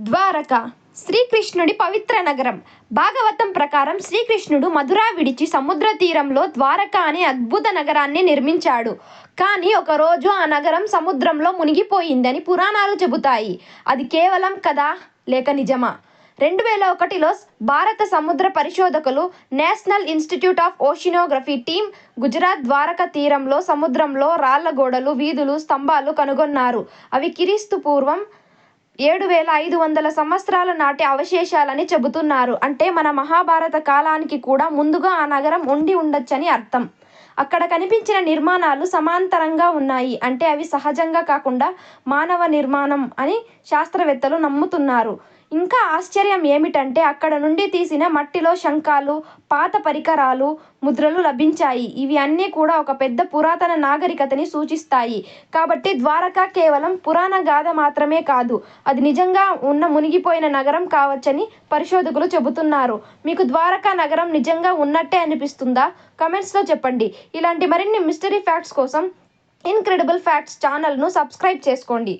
ద్వారక శ్రీకృష్ణుడి పవిత్ర నగరం. భాగవతం ప్రకారం శ్రీకృష్ణుడు మధుర విడిచి సముద్ర తీరంలో ద్వారక అనే అద్భుత నగరాన్ని నిర్మించాడు. కానీ ఒకరోజు ఆ నగరం సముద్రంలో మునిగిపోయిందని పురాణాలు చెబుతాయి. అది కేవలం కథ లేక నిజమా? 2001లో భారత సముద్ర పరిశోధకులు national institute of oceanography team Gujarat Dwarka తీరంలో సముద్రంలో రాళ్ల గోడలు, వీధులు, స్తంభాలు కనుగొన్నారు. అవి క్రీస్తు పూర్వం 7500 సంవత్సరాల నాటి అవశేషాలని చెబుతున్నారు. అంటే మన మహాభారత కాలానికి కూడా ముందుగా ఆ నగరం ఉండి ఉండొచ్చని అర్థం. అక్కడ కనిపించిన నిర్మాణాలు సమాంతరంగా ఉన్నాయి. అంటే అవి సహజంగా కాకుండా మానవ నిర్మాణం అని శాస్త్రవేత్తలు నమ్ముతున్నారు. ఇంకా ఆశ్చర్యం ఏమిటంటే అక్కడ నుండి తీసిన మట్టిలో శంఖాలు, పాత పరికరాలు, ముద్రలు లభించాయి. ఇవి అన్నీ కూడా ఒక పెద్ద పురాతన నాగరికతని సూచిస్తాయి. కాబట్టి ద్వారక కేవలం పురాణ గాథ మాత్రమే కాదు, అది నిజంగా ఉన్న మునిగిపోయిన నగరం కావచ్చని పరిశోధకులు చెబుతున్నారు. మీకు ద్వారకా నగరం నిజంగా ఉన్నట్టే అనిపిస్తుందా? కమెంట్స్లో చెప్పండి. ఇలాంటి మరిన్ని మిస్టరీ ఫ్యాక్ట్స్ కోసం ఇన్క్రెడిబుల్ ఫ్యాక్ట్స్ ఛానల్ను సబ్స్క్రైబ్ చేసుకోండి.